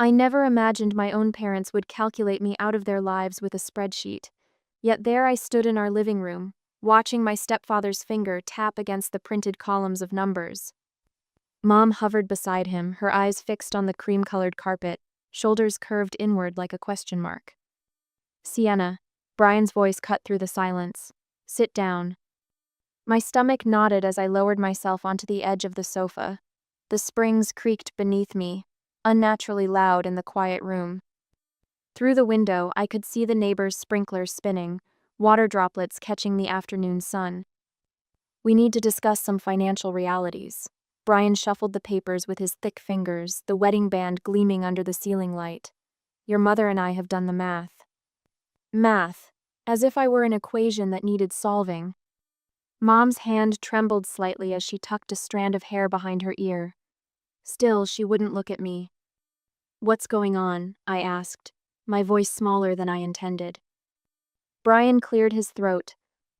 I never imagined my own parents would calculate me out of their lives with a spreadsheet. Yet there I stood in our living room, watching my stepfather's finger tap against the printed columns of numbers. Mom hovered beside him, her eyes fixed on the cream-colored carpet, shoulders curved inward like a question mark. "Sienna," Brian's voice cut through the silence. "Sit down." My stomach nodded as I lowered myself onto the edge of the sofa. The springs creaked beneath me, unnaturally loud in the quiet room. Through the window, I could see the neighbor's sprinklers spinning, water droplets catching the afternoon sun. "We need to discuss some financial realities." Brian shuffled the papers with his thick fingers, the wedding band gleaming under the ceiling light. "Your mother and I have done the math." Math, as if I were an equation that needed solving. Mom's hand trembled slightly as she tucked a strand of hair behind her ear. Still, she wouldn't look at me. "What's going on?" I asked, my voice smaller than I intended. Brian cleared his throat,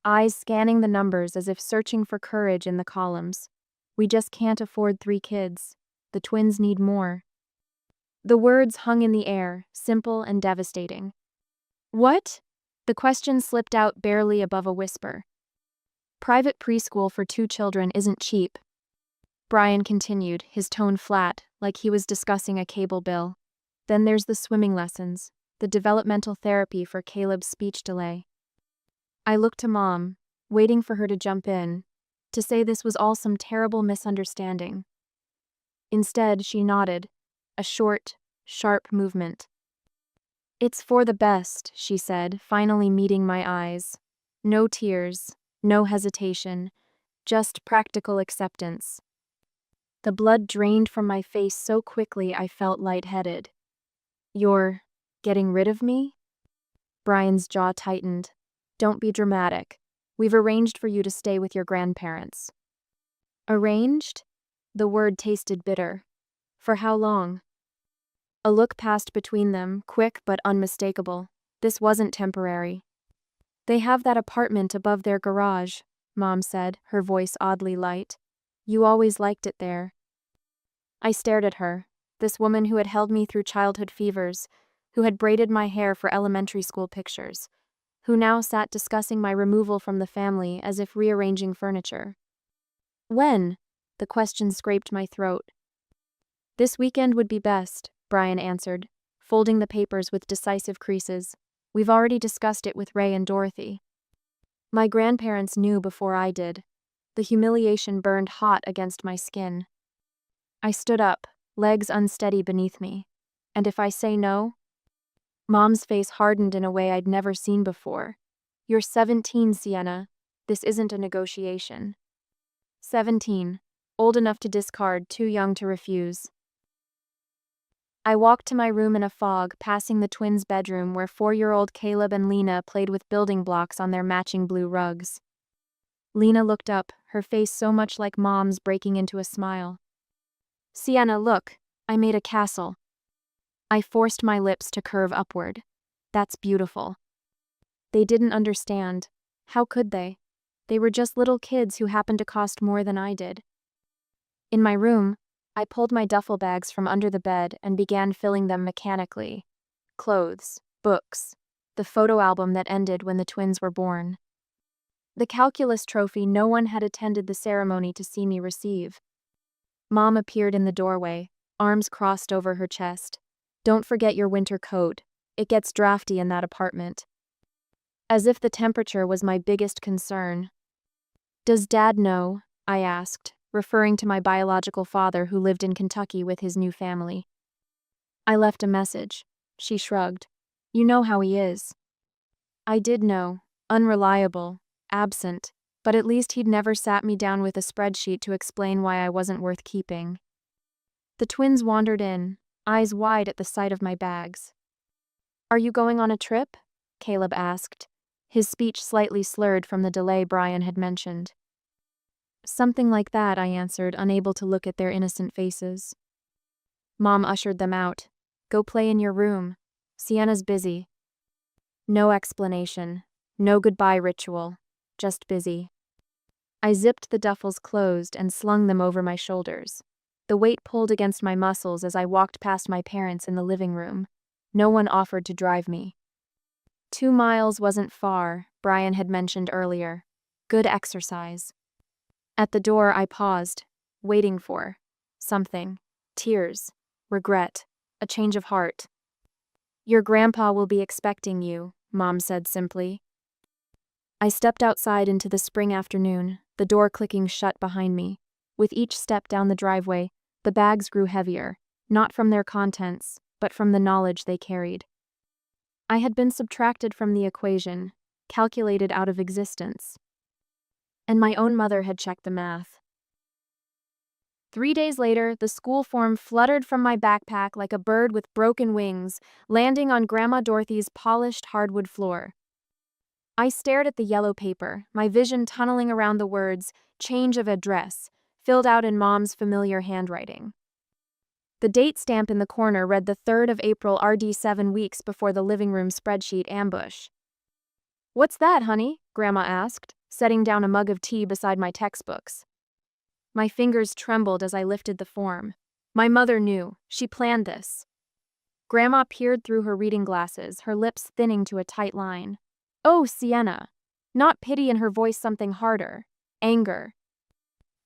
eyes scanning the numbers as if searching for courage in the columns. "We just can't afford 3 kids. The twins need more." The words hung in the air, simple and devastating. "What?" The question slipped out barely above a whisper. "Private preschool for 2 children isn't cheap." Brian continued, his tone flat, like he was discussing a cable bill. "Then there's the swimming lessons, the developmental therapy for Caleb's speech delay." I looked to Mom, waiting for her to jump in, to say this was all some terrible misunderstanding. Instead, she nodded, a short, sharp movement. "It's for the best," she said, finally meeting my eyes. No tears, no hesitation, just practical acceptance. The blood drained from my face so quickly I felt lightheaded. "You're getting rid of me?" Brian's jaw tightened. "Don't be dramatic. We've arranged for you to stay with your grandparents." "Arranged?" The word tasted bitter. "For how long?" A look passed between them, quick but unmistakable. This wasn't temporary. "They have that apartment above their garage," Mom said, her voice oddly light. "You always liked it there." I stared at her, this woman who had held me through childhood fevers, who had braided my hair for elementary school pictures, who now sat discussing my removal from the family as if rearranging furniture. "When?" The question scraped my throat. "This weekend would be best," Brian answered, folding the papers with decisive creases. "We've already discussed it with Ray and Dorothy." My grandparents knew before I did. The humiliation burned hot against my skin. I stood up, legs unsteady beneath me. "And if I say no?" Mom's face hardened in a way I'd never seen before. "You're 17, Sienna. This isn't a negotiation." 17. Old enough to discard, too young to refuse. I walked to my room in a fog, passing the twins' bedroom where 4-year-old Caleb and Lena played with building blocks on their matching blue rugs. Lena looked up, her face so much like Mom's breaking into a smile. "Sienna, look, I made a castle." I forced my lips to curve upward. "That's beautiful." They didn't understand. How could they? They were just little kids who happened to cost more than I did. In my room, I pulled my duffel bags from under the bed and began filling them mechanically. Clothes, books, the photo album that ended when the twins were born. The calculus trophy no one had attended the ceremony to see me receive. Mom appeared in the doorway, arms crossed over her chest. "Don't forget your winter coat. It gets drafty in that apartment." As if the temperature was my biggest concern. "Does Dad know?" I asked, referring to my biological father who lived in Kentucky with his new family. "I left a message." She shrugged. "You know how he is." I did know. Unreliable, absent, but at least he'd never sat me down with a spreadsheet to explain why I wasn't worth keeping. The twins wandered in, eyes wide at the sight of my bags. "Are you going on a trip?" Caleb asked, his speech slightly slurred from the delay Brian had mentioned. "Something like that," I answered, unable to look at their innocent faces. Mom ushered them out. "Go play in your room. Sienna's busy." No explanation, no goodbye ritual, just busy. I zipped the duffels closed and slung them over my shoulders. The weight pulled against my muscles as I walked past my parents in the living room. No one offered to drive me. 2 miles wasn't far, Brian had mentioned earlier. Good exercise. At the door, I paused, waiting for something. Tears, regret, a change of heart. Your grandpa will be expecting you, Mom said simply. I stepped outside into the spring afternoon, the door clicking shut behind me. With each step down the driveway, the bags grew heavier, not from their contents, but from the knowledge they carried. I had been subtracted from the equation, calculated out of existence. And my own mother had checked the math. 3 days later, the school form fluttered from my backpack like a bird with broken wings, landing on Grandma Dorothy's polished hardwood floor. I stared at the yellow paper, my vision tunneling around the words, change of address, filled out in Mom's familiar handwriting. The date stamp in the corner read the 3rd of April RD 7 weeks before the living room spreadsheet ambush. What's that, honey? Grandma asked, setting down a mug of tea beside my textbooks. My fingers trembled as I lifted the form. My mother knew. She planned this. Grandma peered through her reading glasses, her lips thinning to a tight line. Oh, Sienna. Not pity in her voice, something harder. Anger.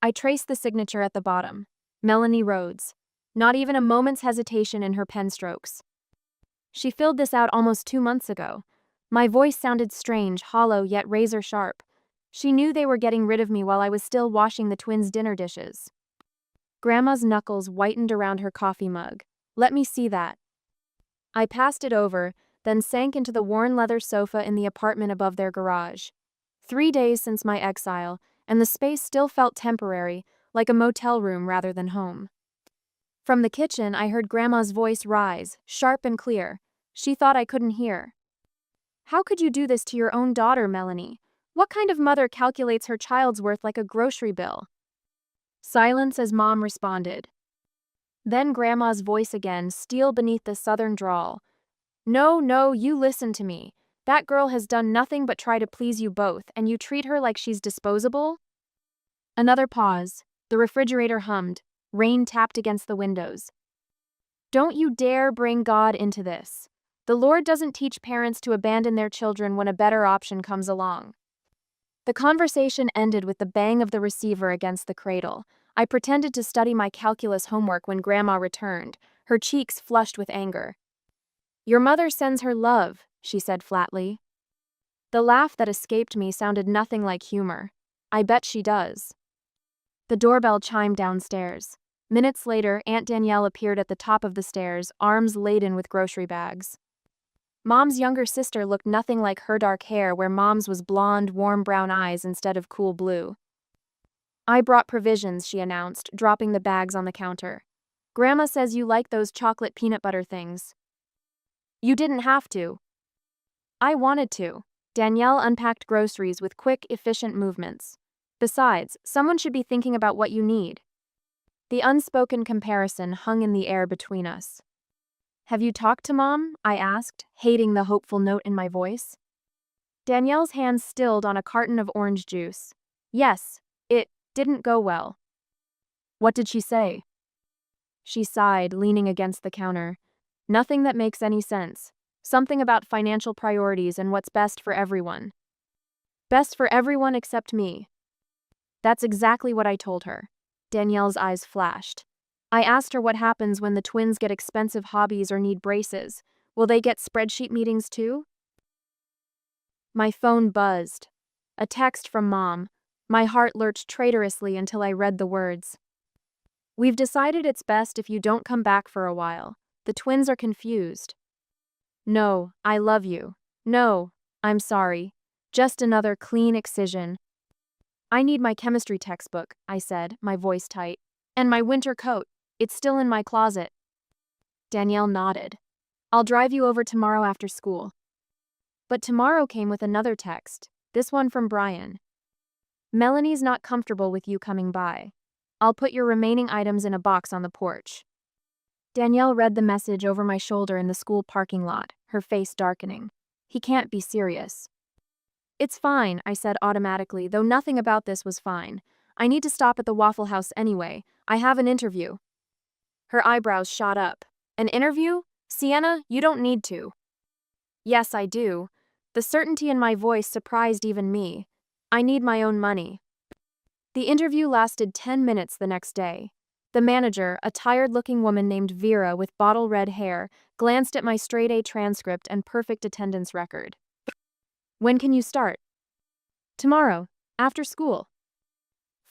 I traced the signature at the bottom. Melanie Rhodes. Not even a moment's hesitation in her pen strokes. She filled this out almost 2 months ago. My voice sounded strange, hollow, yet razor sharp. She knew they were getting rid of me while I was still washing the twins' dinner dishes. Grandma's knuckles whitened around her coffee mug. Let me see that. I passed it over, then sank into the worn leather sofa in the apartment above their garage. 3 days since my exile, and the space still felt temporary, like a motel room rather than home. From the kitchen, I heard Grandma's voice rise, sharp and clear. She thought I couldn't hear. How could you do this to your own daughter, Melanie? What kind of mother calculates her child's worth like a grocery bill? Silence as Mom responded. Then Grandma's voice again, steel beneath the southern drawl. No, you listen to me. That girl has done nothing but try to please you both, and you treat her like she's disposable? Another pause. The refrigerator hummed. Rain tapped against the windows. Don't you dare bring God into this. The Lord doesn't teach parents to abandon their children when a better option comes along. The conversation ended with the bang of the receiver against the cradle. I pretended to study my calculus homework when Grandma returned, her cheeks flushed with anger. Your mother sends her love, she said flatly. The laugh that escaped me sounded nothing like humor. I bet she does. The doorbell chimed downstairs. Minutes later, Aunt Danielle appeared at the top of the stairs, arms laden with grocery bags. Mom's younger sister looked nothing like her dark hair, where Mom's was blonde, warm brown eyes instead of cool blue. I brought provisions, she announced, dropping the bags on the counter. Grandma says you like those chocolate peanut butter things. You didn't have to. I wanted to. Danielle unpacked groceries with quick, efficient movements. Besides, someone should be thinking about what you need. The unspoken comparison hung in the air between us. Have you talked to Mom? I asked, hating the hopeful note in my voice. Danielle's hands stilled on a carton of orange juice. Yes, it didn't go well. What did she say? She sighed, leaning against the counter. Nothing that makes any sense. Something about financial priorities and what's best for everyone. Best for everyone except me. That's exactly what I told her. Danielle's eyes flashed. I asked her what happens when the twins get expensive hobbies or need braces. Will they get spreadsheet meetings too? My phone buzzed. A text from Mom. My heart lurched traitorously until I read the words. We've decided it's best if you don't come back for a while. The twins are confused. No, I love you. No, I'm sorry. Just another clean excision. I need my chemistry textbook, I said, my voice tight. And my winter coat. It's still in my closet. Danielle nodded. I'll drive you over tomorrow after school. But tomorrow came with another text, this one from Brian. Melanie's not comfortable with you coming by. I'll put your remaining items in a box on the porch. Danielle read the message over my shoulder in the school parking lot, her face darkening. He can't be serious. It's fine, I said automatically, though nothing about this was fine. I need to stop at the Waffle House anyway. I have an interview. Her eyebrows shot up. An interview? Sienna, you don't need to. Yes, I do. The certainty in my voice surprised even me. I need my own money. The interview lasted 10 minutes the next day. The manager, a tired-looking woman named Vera with bottle-red hair, glanced at my straight-A transcript and perfect attendance record. When can you start? Tomorrow, after school.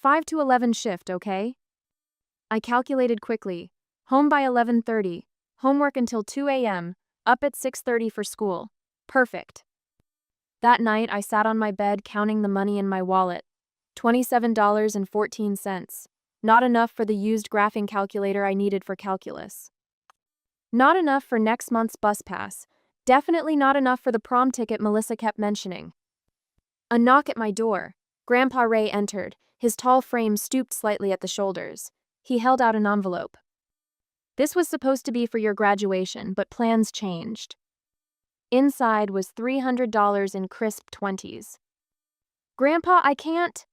5 to 11 shift, okay? I calculated quickly. Home by 11:30, homework until 2 a.m., up at 6:30 for school. Perfect. That night, I sat on my bed counting the money in my wallet. $27.14. Not enough for the used graphing calculator I needed for calculus. Not enough for next month's bus pass. Definitely not enough for the prom ticket Melissa kept mentioning. A knock at my door. Grandpa Ray entered, his tall frame stooped slightly at the shoulders. He held out an envelope. This was supposed to be for your graduation, but plans changed. Inside was $300 in crisp 20s. Grandpa, I can't.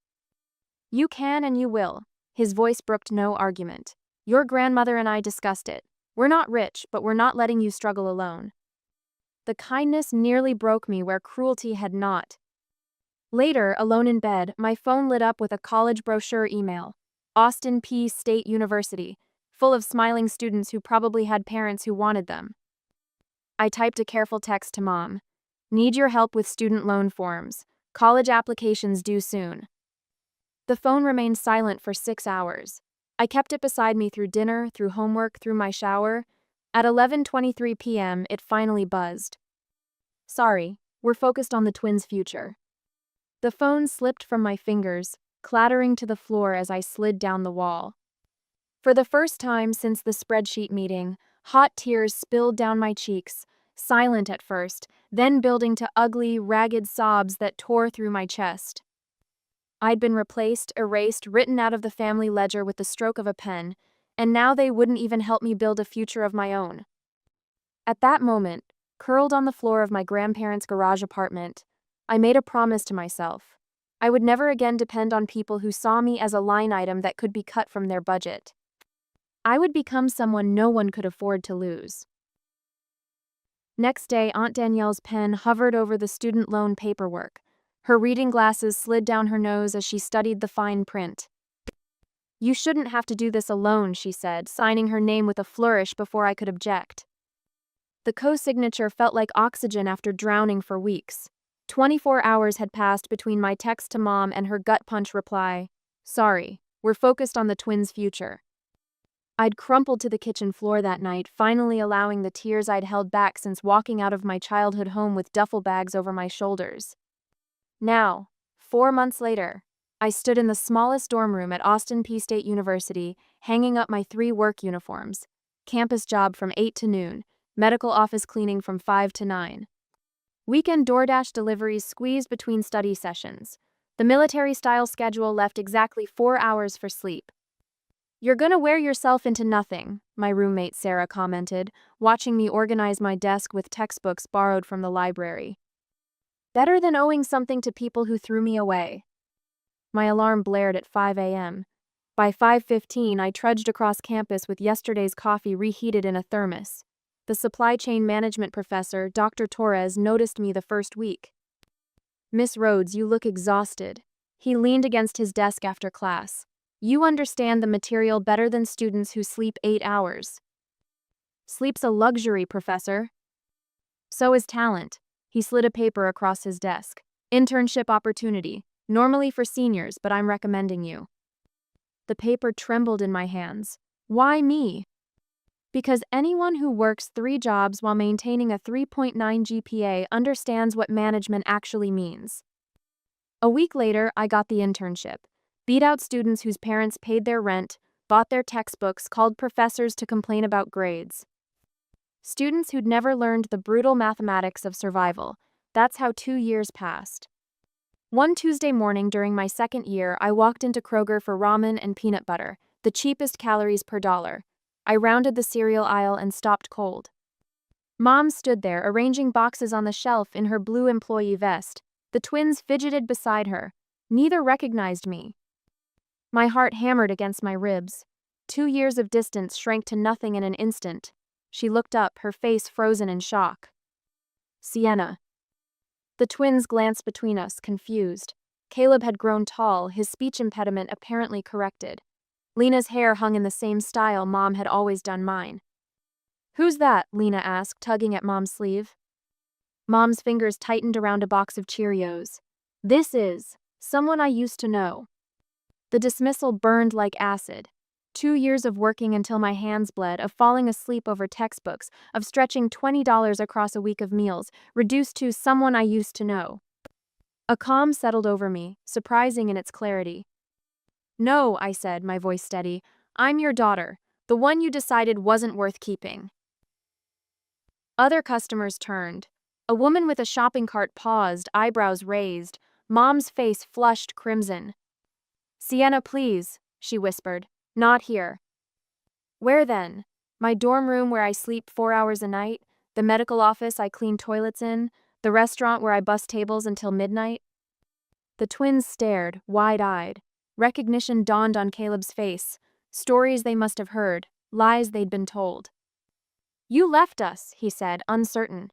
You can and you will. His voice brooked no argument. Your grandmother and I discussed it. We're not rich, but we're not letting you struggle alone. The kindness nearly broke me where cruelty had not. Later, alone in bed, my phone lit up with a college brochure email. Austin Peay State University, full of smiling students who probably had parents who wanted them. I typed a careful text to Mom. Need your help with student loan forms. College applications due soon. The phone remained silent for 6 hours. I kept it beside me through dinner, through homework, through my shower. At 11:23 p.m., it finally buzzed. Sorry, we're focused on the twins' future. The phone slipped from my fingers, clattering to the floor as I slid down the wall. For the first time since the spreadsheet meeting, hot tears spilled down my cheeks, silent at first, then building to ugly, ragged sobs that tore through my chest. I'd been replaced, erased, written out of the family ledger with the stroke of a pen, and now they wouldn't even help me build a future of my own. At that moment, curled on the floor of my grandparents' garage apartment, I made a promise to myself. I would never again depend on people who saw me as a line item that could be cut from their budget. I would become someone no one could afford to lose. Next day, Aunt Danielle's pen hovered over the student loan paperwork. Her reading glasses slid down her nose as she studied the fine print. You shouldn't have to do this alone, she said, signing her name with a flourish before I could object. The co-signature felt like oxygen after drowning for weeks. 24 hours had passed between my text to Mom and her gut-punch reply, sorry, we're focused on the twins' future. I'd crumpled to the kitchen floor that night, finally allowing the tears I'd held back since walking out of my childhood home with duffel bags over my shoulders. Now, 4 months later, I stood in the smallest dorm room at Austin Peay State University, hanging up my 3 work uniforms. Campus job from 8 to noon, medical office cleaning from 5 to 9. Weekend DoorDash deliveries squeezed between study sessions. The military-style schedule left exactly 4 hours for sleep. You're gonna wear yourself into nothing, my roommate Sarah commented, watching me organize my desk with textbooks borrowed from the library. Better than owing something to people who threw me away. My alarm blared at 5 a.m. By 5:15, I trudged across campus with yesterday's coffee reheated in a thermos. The supply chain management professor, Dr. Torres, noticed me the first week. Miss Rhodes, you look exhausted. He leaned against his desk after class. You understand the material better than students who sleep 8 hours. Sleep's a luxury, Professor. So is talent. He slid a paper across his desk. Internship opportunity. Normally for seniors, but I'm recommending you. The paper trembled in my hands. Why me? Because anyone who works 3 jobs while maintaining a 3.9 GPA understands what management actually means. A week later, I got the internship. Beat out students whose parents paid their rent, bought their textbooks, called professors to complain about grades. Students who'd never learned the brutal mathematics of survival. That's how 2 years passed. One Tuesday morning during my second year, I walked into Kroger for ramen and peanut butter, the cheapest calories per dollar. I rounded the cereal aisle and stopped cold. Mom stood there, arranging boxes on the shelf in her blue employee vest. The twins fidgeted beside her. Neither recognized me. My heart hammered against my ribs. 2 years of distance shrank to nothing in an instant. She looked up, her face frozen in shock. Sienna. The twins glanced between us, confused. Caleb had grown tall, his speech impediment apparently corrected. Lena's hair hung in the same style Mom had always done mine. "Who's that?" Lena asked, tugging at Mom's sleeve. Mom's fingers tightened around a box of Cheerios. "This is someone I used to know." The dismissal burned like acid. 2 years of working until my hands bled, of falling asleep over textbooks, of stretching $20 across a week of meals, reduced to someone I used to know. A calm settled over me, surprising in its clarity. "No," I said, my voice steady. "I'm your daughter, the one you decided wasn't worth keeping." Other customers turned. A woman with a shopping cart paused, eyebrows raised. Mom's face flushed crimson. "Sienna, please," she whispered. "Not here." "Where then?" "My dorm room where I sleep 4 hours a night, the medical office I clean toilets in, the restaurant where I bus tables until midnight." The twins stared, wide-eyed. Recognition dawned on Caleb's face. Stories they must have heard, lies they'd been told. "You left us," he said, uncertain.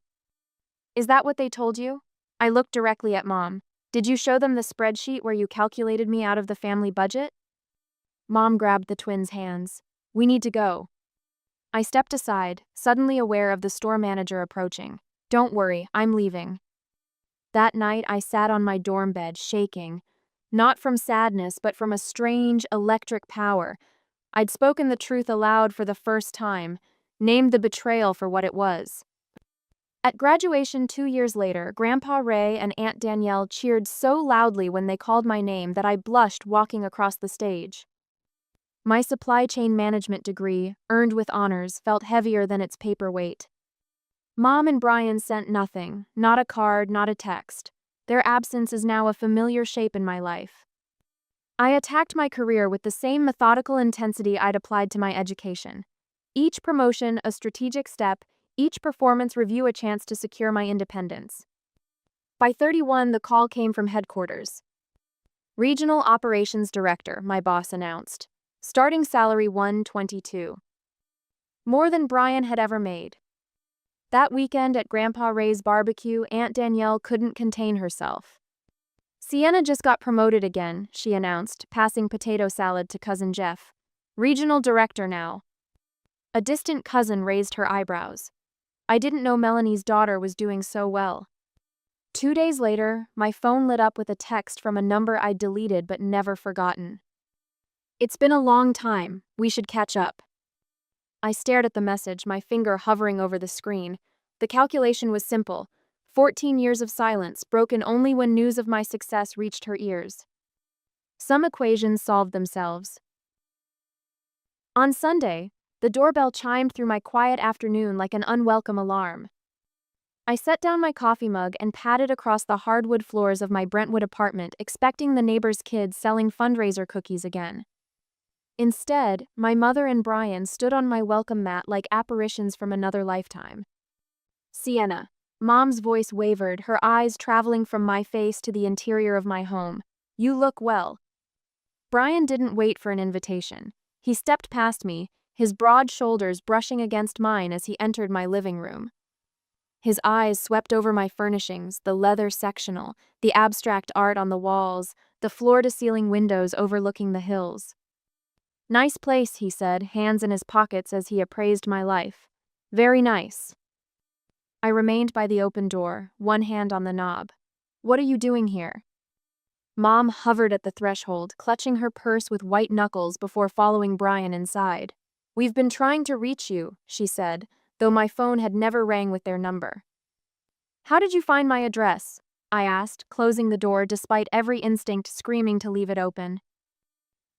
"Is that what they told you?" I looked directly at Mom. "Did you show them the spreadsheet where you calculated me out of the family budget?" Mom grabbed the twins' hands. "We need to go." I stepped aside, suddenly aware of the store manager approaching. "Don't worry, I'm leaving." That night I sat on my dorm bed, shaking. Not from sadness, but from a strange, electric power. I'd spoken the truth aloud for the first time, named the betrayal for what it was. At graduation 2 years later, Grandpa Ray and Aunt Danielle cheered so loudly when they called my name that I blushed walking across the stage. My supply chain management degree, earned with honors, felt heavier than its paperweight. Mom and Brian sent nothing, not a card, not a text. Their absence is now a familiar shape in my life. I attacked my career with the same methodical intensity I'd applied to my education. Each promotion a strategic step, each performance review a chance to secure my independence. By 31, the call came from headquarters. "Regional Operations Director," my boss announced. "Starting salary $122. More than Brian had ever made. That weekend at Grandpa Ray's barbecue, Aunt Danielle couldn't contain herself. "Sienna just got promoted again," she announced, passing potato salad to Cousin Jeff. "Regional Director now." A distant cousin raised her eyebrows. I didn't know Melanie's daughter was doing so well. 2 days later, my phone lit up with a text from a number I'd deleted but never forgotten. "It's been a long time. We should catch up." I stared at the message, my finger hovering over the screen. The calculation was simple. 14 years of silence, broken only when news of my success reached her ears. Some equations solved themselves. On Sunday, the doorbell chimed through my quiet afternoon like an unwelcome alarm. I set down my coffee mug and padded across the hardwood floors of my Brentwood apartment, expecting the neighbor's kids selling fundraiser cookies again. Instead, my mother and Brian stood on my welcome mat like apparitions from another lifetime. "Sienna." Mom's voice wavered, her eyes traveling from my face to the interior of my home. "You look well." Brian didn't wait for an invitation. He stepped past me, his broad shoulders brushing against mine as he entered my living room. His eyes swept over my furnishings, the leather sectional, the abstract art on the walls, the floor-to-ceiling windows overlooking the hills. "Nice place," he said, hands in his pockets as he appraised my life. "Very nice." I remained by the open door, one hand on the knob. "What are you doing here?" Mom hovered at the threshold, clutching her purse with white knuckles before following Brian inside. "We've been trying to reach you," she said, though my phone had never rang with their number. "How did you find my address?" I asked, closing the door despite every instinct screaming to leave it open.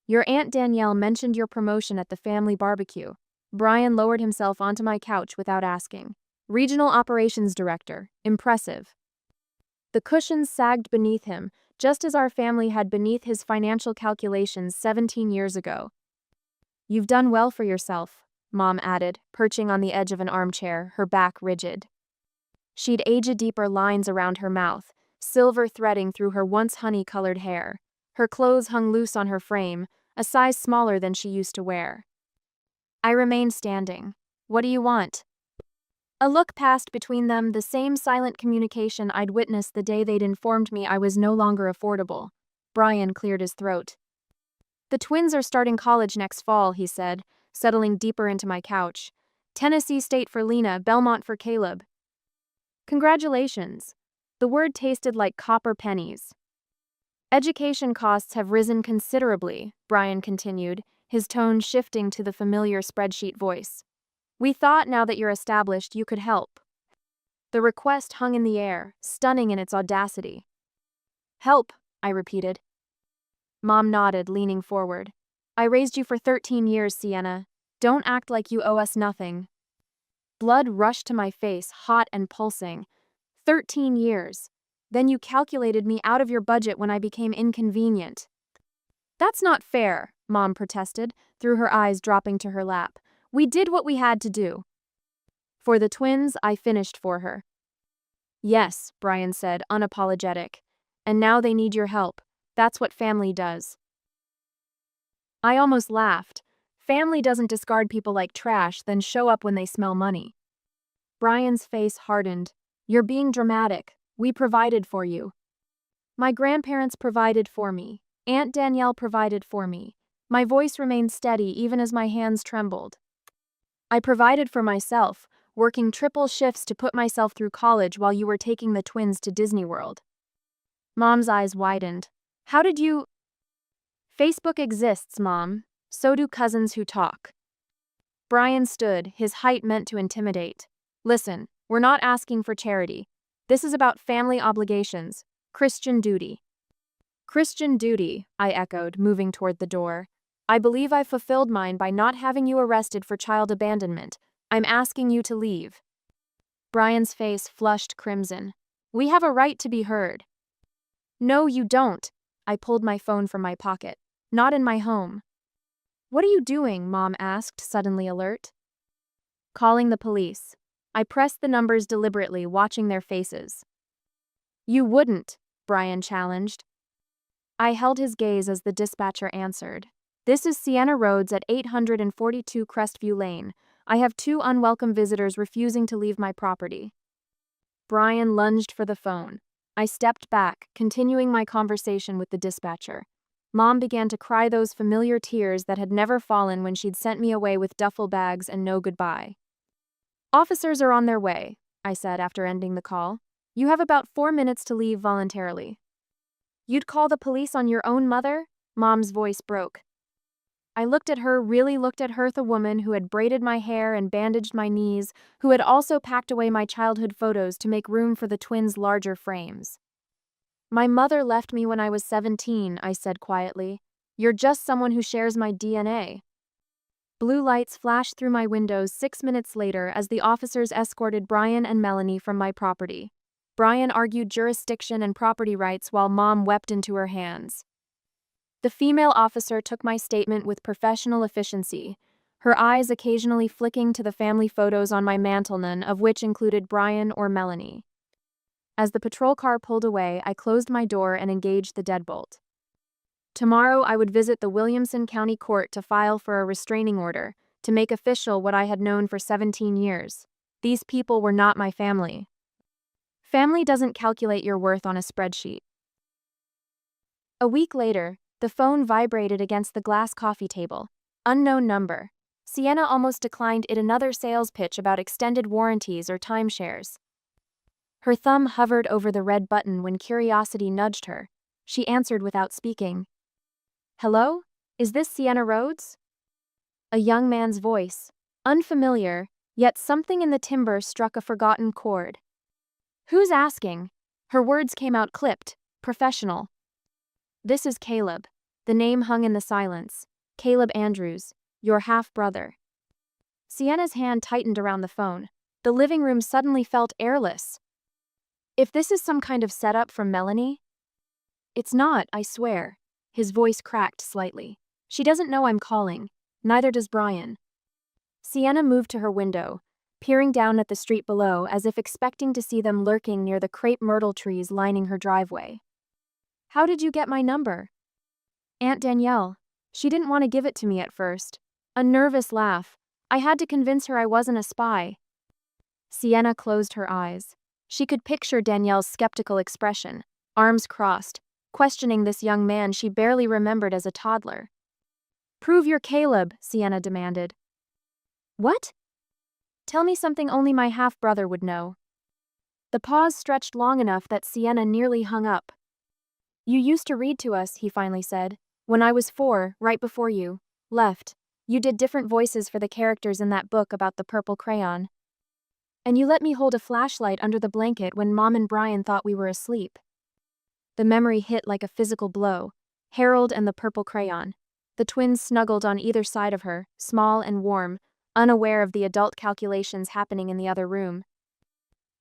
"Your Aunt Danielle mentioned your promotion at the family barbecue." Brian lowered himself onto my couch without asking. "Regional Operations Director. Impressive." The cushions sagged beneath him, just as our family had beneath his financial calculations 17 years ago. "You've done well for yourself," Mom added, perching on the edge of an armchair, her back rigid. She'd aged deeper lines around her mouth, silver threading through her once honey-colored hair. Her clothes hung loose on her frame, a size smaller than she used to wear. I remained standing. What do you want? A look passed between them, the same silent communication I'd witnessed the day they'd informed me I was no longer affordable. Brian cleared his throat. The twins are starting college next fall, he said, settling deeper into my couch. Tennessee State for Lena, Belmont for Caleb. Congratulations. The word tasted like copper pennies. Education costs have risen considerably, Brian continued, his tone shifting to the familiar spreadsheet voice. We thought now that you're established you could help. The request hung in the air, stunning in its audacity. Help, I repeated. Mom nodded, leaning forward. I raised you for 13 years, Sienna. Don't act like you owe us nothing. Blood rushed to my face, hot and pulsing. 13 years. Then you calculated me out of your budget when I became inconvenient. That's not fair, Mom protested, through her eyes dropping to her lap. We did what we had to do. For the twins, I finished for her. Yes, Brian said, unapologetic. And now they need your help. That's what family does. I almost laughed. Family doesn't discard people like trash, then show up when they smell money. Brian's face hardened. You're being dramatic. We provided for you. My grandparents provided for me. Aunt Danielle provided for me. My voice remained steady even as my hands trembled. I provided for myself, working triple shifts to put myself through college while you were taking the twins to Disney World. Mom's eyes widened. How did you... Facebook exists, Mom. So do cousins who talk. Brian stood, his height meant to intimidate. Listen, we're not asking for charity. This is about family obligations, Christian duty. Christian duty, I echoed, moving toward the door. I believe I've fulfilled mine by not having you arrested for child abandonment. I'm asking you to leave. Brian's face flushed crimson. We have a right to be heard. No, you don't. I pulled my phone from my pocket. Not in my home. What are you doing? Mom asked, suddenly alert. Calling the police. I pressed the numbers deliberately, watching their faces. You wouldn't, Brian challenged. I held his gaze as the dispatcher answered. This is Sienna Rhodes at 842 Crestview Lane. I have 2 unwelcome visitors refusing to leave my property. Brian lunged for the phone. I stepped back, continuing my conversation with the dispatcher. Mom began to cry those familiar tears that had never fallen when she'd sent me away with duffel bags and no goodbye. Officers are on their way, I said after ending the call. You have about 4 minutes to leave voluntarily. You'd call the police on your own mother? Mom's voice broke. I looked at her, the woman who had braided my hair and bandaged my knees, who had also packed away my childhood photos to make room for the twins' larger frames. My mother left me when I was 17, I said quietly. You're just someone who shares my DNA. Blue lights flashed through my windows 6 minutes later as the officers escorted Brian and Melanie from my property. Brian argued jurisdiction and property rights while Mom wept into her hands. The female officer took my statement with professional efficiency, her eyes occasionally flicking to the family photos on my mantel, none of which included Brian or Melanie. As the patrol car pulled away, I closed my door and engaged the deadbolt. Tomorrow I would visit the Williamson County Court to file for a restraining order, to make official what I had known for 17 years. These people were not my family. Family doesn't calculate your worth on a spreadsheet. A week later, the phone vibrated against the glass coffee table. Unknown number. Sienna almost declined it, another sales pitch about extended warranties or timeshares. Her thumb hovered over the red button when curiosity nudged her. She answered without speaking. Hello? Is this Sienna Rhodes? A young man's voice. Unfamiliar, yet something in the timbre struck a forgotten chord. Who's asking? Her words came out clipped, professional. This is Caleb. The name hung in the silence. Caleb Andrews, your half-brother. Sienna's hand tightened around the phone. The living room suddenly felt airless. If this is some kind of setup from Melanie? It's not, I swear. His voice cracked slightly. She doesn't know I'm calling. Neither does Brian. Sienna moved to her window, peering down at the street below as if expecting to see them lurking near the crepe myrtle trees lining her driveway. How did you get my number? Aunt Danielle. She didn't want to give it to me at first. A nervous laugh. I had to convince her I wasn't a spy. Sienna closed her eyes. She could picture Danielle's skeptical expression, arms crossed, questioning this young man she barely remembered as a toddler. "Prove you're Caleb," Sienna demanded. "What?" "Tell me something only my half-brother would know." The pause stretched long enough that Sienna nearly hung up. "You used to read to us," he finally said. "When I was 4, right before you left. You did different voices for the characters in that book about the purple crayon. And you let me hold a flashlight under the blanket when Mom and Brian thought we were asleep." The memory hit like a physical blow. Harold and the purple crayon. The twins snuggled on either side of her, small and warm, unaware of the adult calculations happening in the other room.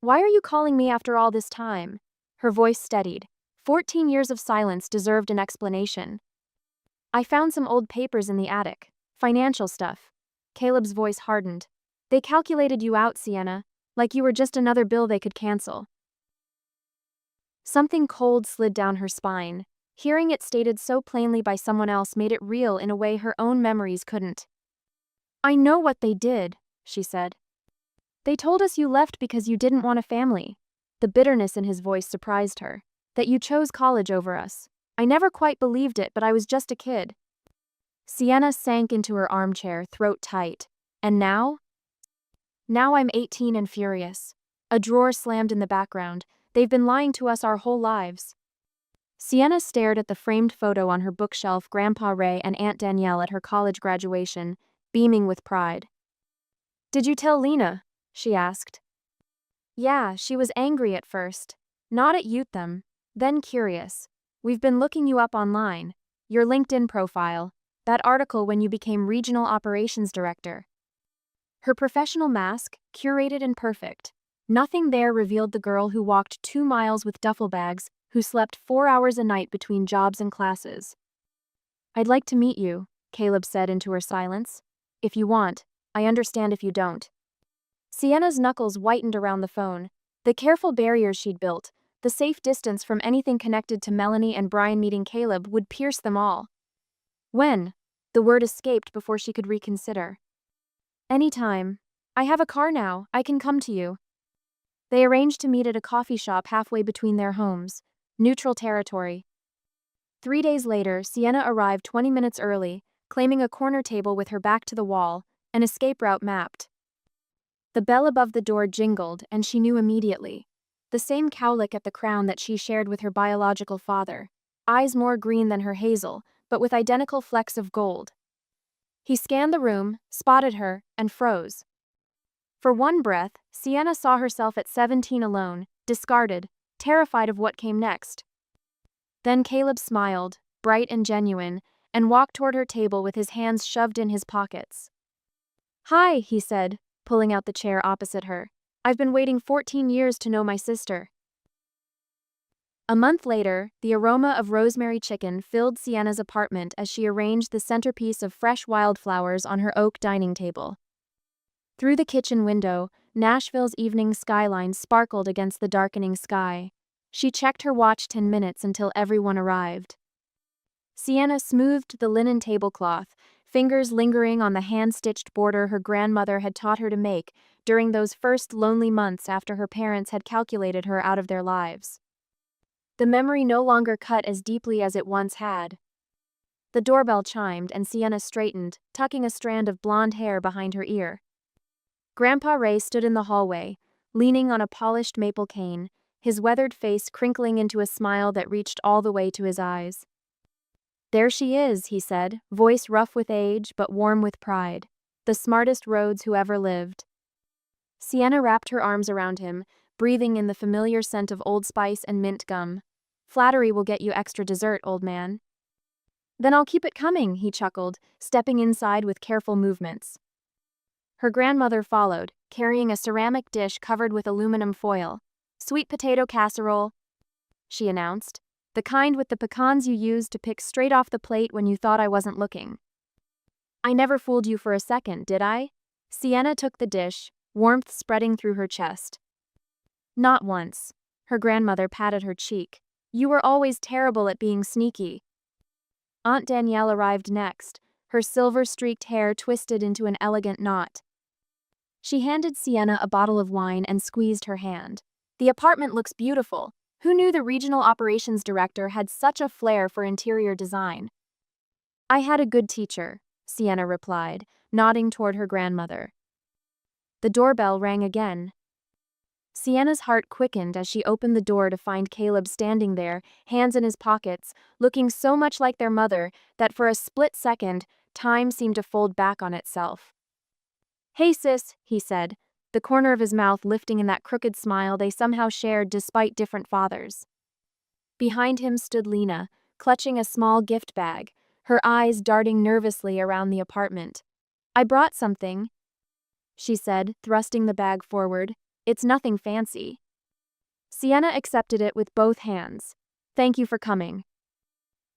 "Why are you calling me after all this time?" Her voice steadied. 14 years of silence deserved an explanation. "I found some old papers in the attic. Financial stuff." Caleb's voice hardened. "They calculated you out, Sienna, like you were just another bill they could cancel." Something cold slid down her spine. Hearing it stated so plainly by someone else made it real in a way her own memories couldn't. "I know what they did," she said. "They told us you left because you didn't want a family." The bitterness in his voice surprised her. "That you chose college over us. I never quite believed it, but I was just a kid." Sienna sank into her armchair, throat tight. "And now?" "Now I'm 18 and furious." A drawer slammed in the background. "They've been lying to us our whole lives." Sienna stared at the framed photo on her bookshelf, Grandpa Ray and Aunt Danielle at her college graduation, beaming with pride. "Did you tell Lena?" she asked. "Yeah, she was angry at first. Not at you them, then curious. We've been looking you up online. Your LinkedIn profile. That article when you became Regional Operations Director." Her professional mask, curated and perfect. Nothing there revealed the girl who walked 2 miles with duffel bags, who slept 4 hours a night between jobs and classes. "I'd like to meet you," Caleb said into her silence. "If you want. I understand if you don't." Sienna's knuckles whitened around the phone. The careful barriers she'd built, the safe distance from anything connected to Melanie and Brian meeting Caleb, would pierce them all. "When?" The word escaped before she could reconsider. "Anytime. I have a car now, I can come to you." They arranged to meet at a coffee shop halfway between their homes. Neutral territory. 3 days later, Sienna arrived 20 minutes early, claiming a corner table with her back to the wall, an escape route mapped. The bell above the door jingled, and she knew immediately. The same cowlick at the crown that she shared with her biological father. Eyes more green than her hazel, but with identical flecks of gold. He scanned the room, spotted her, and froze. For one breath, Sienna saw herself at 17 alone, discarded, terrified of what came next. Then Caleb smiled, bright and genuine, and walked toward her table with his hands shoved in his pockets. "Hi," he said, pulling out the chair opposite her. "I've been waiting 14 years to know my sister." A month later, the aroma of rosemary chicken filled Sienna's apartment as she arranged the centerpiece of fresh wildflowers on her oak dining table. Through the kitchen window, Nashville's evening skyline sparkled against the darkening sky. She checked her watch 10 minutes until everyone arrived. Sienna smoothed the linen tablecloth, fingers lingering on the hand-stitched border her grandmother had taught her to make during those first lonely months after her parents had calculated her out of their lives. The memory no longer cut as deeply as it once had. The doorbell chimed and Sienna straightened, tucking a strand of blonde hair behind her ear. Grandpa Ray stood in the hallway, leaning on a polished maple cane, his weathered face crinkling into a smile that reached all the way to his eyes. "There she is," he said, voice rough with age but warm with pride. "The smartest Rhodes who ever lived." Sienna wrapped her arms around him, breathing in the familiar scent of Old Spice and mint gum. "Flattery will get you extra dessert, old man." "Then I'll keep it coming," he chuckled, stepping inside with careful movements. Her grandmother followed, carrying a ceramic dish covered with aluminum foil. "Sweet potato casserole," she announced. "The kind with the pecans you used to pick straight off the plate when you thought I wasn't looking." "I never fooled you for a second, did I?" Sienna took the dish, warmth spreading through her chest. "Not once." Her grandmother patted her cheek. "You were always terrible at being sneaky." Aunt Danielle arrived next, her silver-streaked hair twisted into an elegant knot. She handed Sienna a bottle of wine and squeezed her hand. The apartment looks beautiful. Who knew the regional operations director had such a flair for interior design? I had a good teacher, Sienna replied, nodding toward her grandmother. The doorbell rang again. Sienna's heart quickened as she opened the door to find Caleb standing there, hands in his pockets, looking so much like their mother that for a split second, time seemed to fold back on itself. "Hey sis," he said, the corner of his mouth lifting in that crooked smile they somehow shared despite different fathers. Behind him stood Lena, clutching a small gift bag, her eyes darting nervously around the apartment. "I brought something," she said, thrusting the bag forward. "It's nothing fancy." Sienna accepted it with both hands. "Thank you for coming."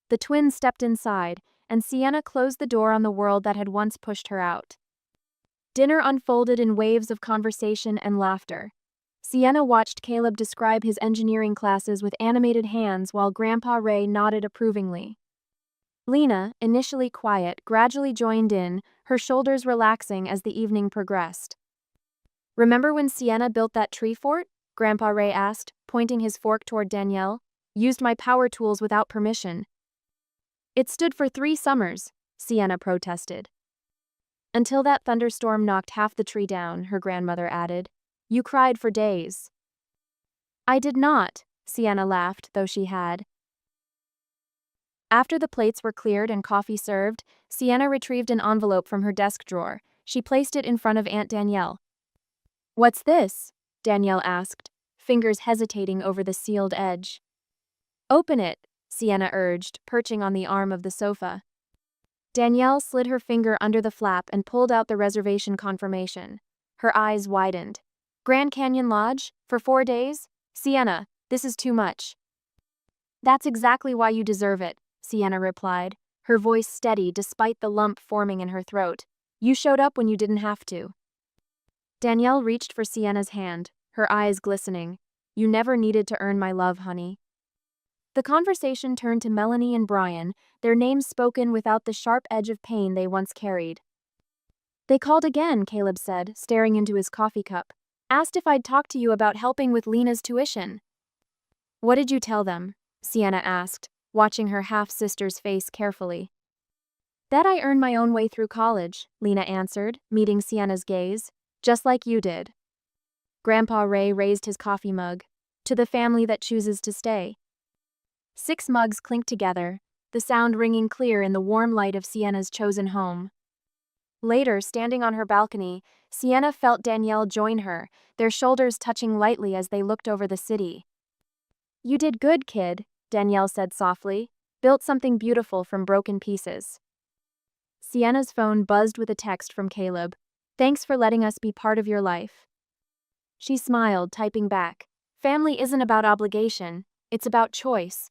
The twins stepped inside, and Sienna closed the door on the world that had once pushed her out. Dinner unfolded in waves of conversation and laughter. Sienna watched Caleb describe his engineering classes with animated hands while Grandpa Ray nodded approvingly. Lena, initially quiet, gradually joined in, her shoulders relaxing as the evening progressed. "Remember when Sienna built that tree fort?" Grandpa Ray asked, pointing his fork toward Danielle. "Used my power tools without permission." "It stood for 3 summers," Sienna protested. "Until that thunderstorm knocked half the tree down," her grandmother added. "You cried for days." "I did not," Sienna laughed, though she had. After the plates were cleared and coffee served, Sienna retrieved an envelope from her desk drawer. She placed it in front of Aunt Danielle. "What's this?" Danielle asked, fingers hesitating over the sealed edge. "Open it," Sienna urged, perching on the arm of the sofa. Danielle slid her finger under the flap and pulled out the reservation confirmation. Her eyes widened. "Grand Canyon Lodge? For 4 days? Sienna, this is too much." "That's exactly why you deserve it," Sienna replied, her voice steady despite the lump forming in her throat. "You showed up when you didn't have to." Danielle reached for Sienna's hand, her eyes glistening. "You never needed to earn my love, honey." The conversation turned to Melanie and Brian, their names spoken without the sharp edge of pain they once carried. "They called again," Caleb said, staring into his coffee cup. "Asked if I'd talk to you about helping with Lena's tuition." "What did you tell them?" Sienna asked, watching her half-sister's face carefully. "That I earned my own way through college," Lena answered, meeting Sienna's gaze. "Just like you did." Grandpa Ray raised his coffee mug. "To the family that chooses to stay." 6 mugs clinked together, the sound ringing clear in the warm light of Sienna's chosen home. Later, standing on her balcony, Sienna felt Danielle join her, their shoulders touching lightly as they looked over the city. "You did good, kid," Danielle said softly. "Built something beautiful from broken pieces." Sienna's phone buzzed with a text from Caleb. "Thanks for letting us be part of your life." She smiled, typing back. "Family isn't about obligation, it's about choice."